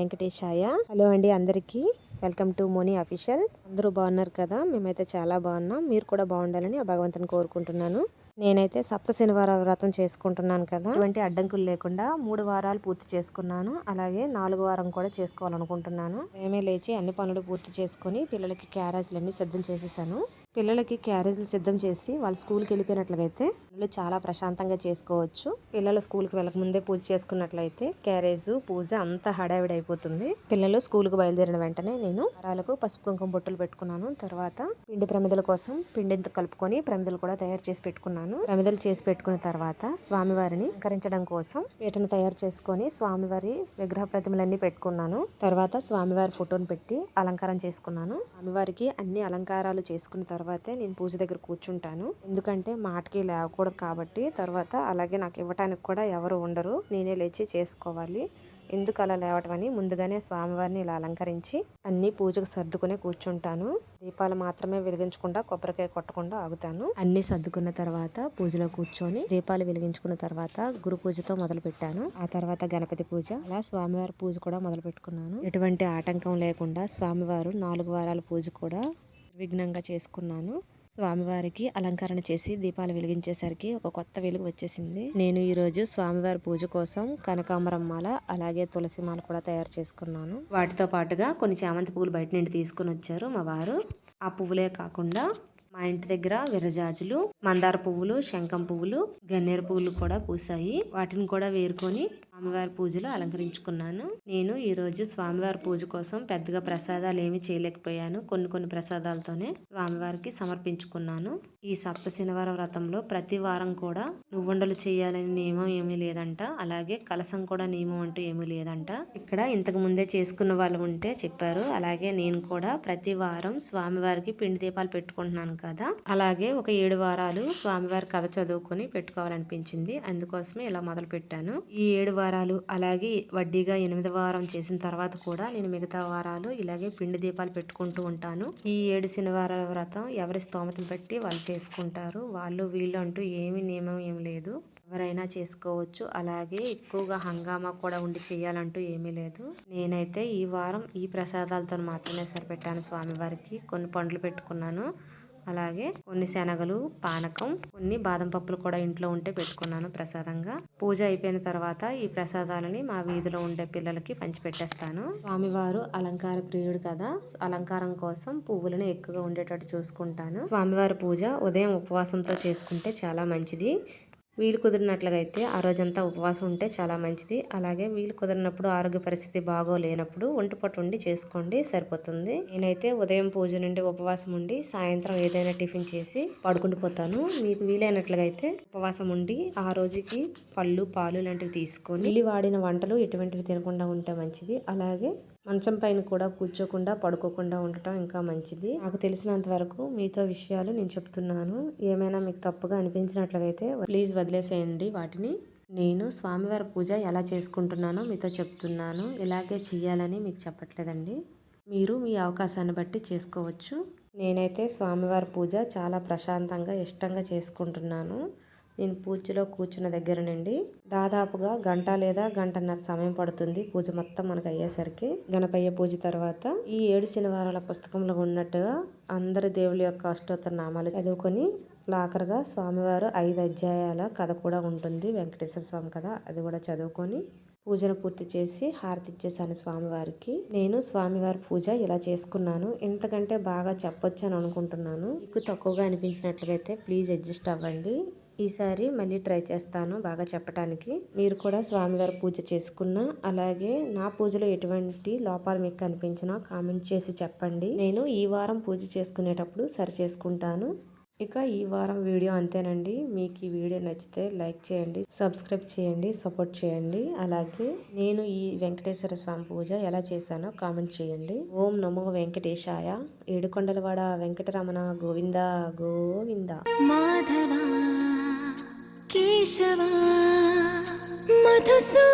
వెంకటేశాయ. Hello అండి అందరికీ, welcome to Moni official. అందరూ బాగున్నారు కదా? మేమైతే చాలా బాగున్నాం. మీరు కూడా బాగుండాలని ఆ భగవంతుని కోరుకుంటున్నాను. నేనైతే సప్త శనివార వ్రతం చేసుకుంటున్నాను కదా, ఎటువంటి అడ్డంకులు లేకుండా 3 వారాలు పూర్తి చేసుకున్నాను. అలాగే 4వ వారం కూడా చేసుకోవాలనుకుంటున్నాను. మేమే లేచి అన్ని పనులు పూర్తి చేసుకుని పిల్లలకి క్యారేజ్లన్నీ సిద్ధం చేసేసాను. పిల్లలకి క్యారేజీలు సిద్ధం చేసి వాళ్ళు స్కూల్కి వెళ్ళిపోయినట్లయితే పిల్లలు చాలా ప్రశాంతంగా చేసుకోవచ్చు. పిల్లలు స్కూల్కి వెళ్ళక ముందే పూజ చేసుకున్నట్లయితే క్యారేజ్ పూజ అంతా హడావిడి అయిపోతుంది. పిల్లలు స్కూల్కి బయలుదేరిన వెంటనే నేను వారాలకు పసుపు కుంకుమ బొట్టులు పెట్టుకున్నాను. తర్వాత పిండి ప్రమిదల కోసం పిండితో కలుపుకొని ప్రమిదలు కూడా తయారు చేసి పెట్టుకున్నాను. ప్రమిదలు చేసి పెట్టుకున్న తర్వాత స్వామివారిని అలంకరించడం కోసం పీటను తయారు చేసుకొని స్వామివారి విగ్రహ ప్రతిమలన్నీ పెట్టుకున్నాను. తర్వాత స్వామివారి ఫోటోను పెట్టి అలంకారం చేసుకున్నాను. స్వామివారికి అన్ని అలంకారాలు చేసుకున్న తర్వాతే నేను పూజ దగ్గర కూర్చుంటాను. ఎందుకంటే మాటకి లేవకూడదు కాబట్టి. తర్వాత అలాగే నాకు ఇవ్వటానికి కూడా ఎవరు ఉండరు, నేనే లేచి చేసుకోవాలి. ఎందుకు అలా లేవటం అని ముందుగానే స్వామివారిని ఇలా అలంకరించి అన్ని పూజకు సర్దుకునే కూర్చుంటాను. దీపాలు మాత్రమే వెలిగించకుండా కొబ్బరికాయ కొట్టకుండా ఆగుతాను. అన్ని సర్దుకున్న తర్వాత పూజలో కూర్చొని దీపాలు వెలిగించుకున్న తర్వాత గురు పూజతో మొదలు పెట్టాను. ఆ తర్వాత గణపతి పూజ, అలా స్వామివారి పూజ కూడా మొదలు పెట్టుకున్నాను. ఎటువంటి ఆటంకం లేకుండా స్వామివారు 4 వారాల పూజ కూడా విఘ్నంగా చేసుకున్నాను. స్వామివారికి అలంకరణ చేసి దీపాలు వెలిగించేసరికి ఒక కొత్త వెలుగు వచ్చేసింది. నేను ఈరోజు స్వామివారి పూజ కోసం కనకాంబరం మాల అలాగే తులసి మాల కూడా తయారు చేసుకున్నాను. వాటితో పాటుగా కొన్ని చామంతి పువ్వులు బయట నుండి తీసుకుని వచ్చారు మా వారు. ఆ పువ్వులే కాకుండా మా ఇంటి దగ్గర విరజాజులు, మందార పువ్వులు, శంఖం పువ్వులు, గన్నేరు పువ్వులు కూడా పూసాయి. వాటిని కూడా వేరుకొని స్వామివారి పూజలో అలంకరించుకున్నాను. నేను ఈ రోజు స్వామివారి పూజ కోసం పెద్దగా ప్రసాదాలు ఏమి చేయలేకపోయాను. కొన్ని ప్రసాదాలతోనే స్వామివారికి సమర్పించుకున్నాను. ఈ సప్త శనివార వ్రతంలో ప్రతి వారం కూడా నువ్వుండలు చేయాలని నియమం ఏమీ లేదంట. అలాగే కలసం కూడా నియమం అంటూ ఏమీ లేదంట. ఇక్కడ ఇంతకు ముందే చేసుకున్న వాళ్ళు ఉంటే చెప్పారు. అలాగే నేను కూడా ప్రతి వారం స్వామివారికి పిండి దీపాలు పెట్టుకుంటున్నాను కదా, అలాగే ఒక 7 వారాలు స్వామివారి కథ చదువుకొని పెట్టుకోవాలనిపించింది. అందుకోసమే ఇలా మొదలు పెట్టాను. ఈ 7 వారాలు అలాగే వడ్డీగా 8వ వారం చేసిన తర్వాత కూడా నేను మిగతా వారాలు ఇలాగే పిండి దీపాలు పెట్టుకుంటూ ఉంటాను. ఈ 7 శనివారాల వ్రతం ఎవరి స్తోమతను బట్టి వాళ్ళు చేసుకుంటారు. వాళ్ళు వీళ్ళు అంటూ నియమం ఏమి లేదు, ఎవరైనా చేసుకోవచ్చు. అలాగే ఎక్కువగా హంగామా కూడా ఉండి చేయాలంటూ ఏమీ లేదు. నేనైతే ఈ వారం ఈ ప్రసాదాలతో మాత్రమే సరిపెట్టాను. స్వామివారికి కొన్ని పండ్లు పెట్టుకున్నాను. అలాగే కొన్ని శనగలు, పానకం, కొన్ని బాదం పప్పులు కూడా ఇంట్లో ఉంటే పెట్టుకున్నాను ప్రసాదంగా. పూజ అయిపోయిన తర్వాత ఈ ప్రసాదాలని మా వీధిలో ఉండే పిల్లలకి పంచిపెట్టేస్తాను. స్వామివారు అలంకార ప్రియుడు కదా, అలంకారం కోసం పువ్వులను ఎక్కువగా ఉండేటట్టు చూసుకుంటాను. స్వామివారి పూజ ఉదయం ఉపవాసంతో చేసుకుంటే చాలా మంచిది. వీలు కుదిరినట్లుగా అయితే ఆ రోజంతా ఉపవాసం ఉంటే చాలా మంచిది. అలాగే వీలు కుదిరినప్పుడు ఆరోగ్య పరిస్థితి బాగోలేనప్పుడు ఒంటిపట్టు ఉండి చేసుకోండి, సరిపోతుంది. నేనైతే ఉదయం పూజ నుండి ఉపవాసం ఉండి సాయంత్రం ఏదైనా టిఫిన్ చేసి పడుకుండిపోతాను. మీకు వీలైనట్లుగా అయితే ఉపవాసం ఉండి ఆ రోజుకి పళ్ళు, పాలు లాంటివి తీసుకొని ఇల్లి వాడిన వంటలు ఎటువంటివి తినకుండా ఉంటే మంచిది. అలాగే మంచం పైన కూడా కూర్చోకుండా పడుకోకుండా ఉండటం ఇంకా మంచిది. నాకు తెలిసినంత వరకు మీతో విషయాలు నేను చెప్తున్నాను. ఏమైనా మీకు తప్పుగా అనిపించినట్లయితే ప్లీజ్ వదిలేసేయండి వాటిని. నేను స్వామివారి పూజ ఎలా చేసుకుంటున్నానో మీతో చెప్తున్నాను. ఇలాగే చెయ్యాలని మీకు చెప్పట్లేదండి. మీరు మీ అవకాశాన్ని బట్టి చేసుకోవచ్చు. నేనైతే స్వామివారి పూజ చాలా ప్రశాంతంగా ఇష్టంగా చేసుకుంటున్నాను. నేను పూజలో కూర్చున్న దగ్గర నుండి దాదాపుగా గంట లేదా గంటన్నర సమయం పడుతుంది పూజ మొత్తం మనకు అయ్యేసరికి. గణపయ్య పూజ తర్వాత ఈ 7 శనివారాల పుస్తకంలో ఉన్నట్టుగా అందరి దేవుళ్ళ యొక్క అష్టోత్తర నామాలు చదువుకొని లాకర్గా స్వామివారు 5 అధ్యాయాల కథ కూడా ఉంటుంది, వెంకటేశ్వర స్వామి కథ. అది కూడా చదువుకొని పూజను పూర్తి చేసి హారతి ఇచ్చేసాను స్వామివారికి. నేను స్వామివారి పూజ ఇలా చేసుకున్నాను. ఎంతకంటే బాగా చెప్పొచ్చు అని అనుకుంటున్నాను. మీకు తక్కువగా అనిపించినట్లయితే ప్లీజ్ అడ్జస్ట్ అవ్వండి. ఈసారి మళ్ళీ ట్రై చేస్తాను బాగా చెప్పడానికి. మీరు కూడా స్వామివారి పూజ చేసుకున్నా, అలాగే నా పూజలో ఎటువంటి లోపాలు మీకు కనిపించినా కామెంట్ చేసి చెప్పండి. నేను ఈ వారం పూజ చేసుకునేటప్పుడు సరి చేసుకుంటాను. ఇక ఈ వారం వీడియో అంతేనండి. మీకు ఈ వీడియో నచ్చితే లైక్ చేయండి, సబ్స్క్రైబ్ చేయండి, సపోర్ట్ చేయండి. అలాగే నేను ఈ వెంకటేశ్వర స్వామి పూజ ఎలా చేశానో కామెంట్ చేయండి. ఓం నమో వెంకటేశాయ. ఏడుకొండలవాడ వెంకటరమణ గోవింద గోవింద. మాధవ కేశవ మధుసూ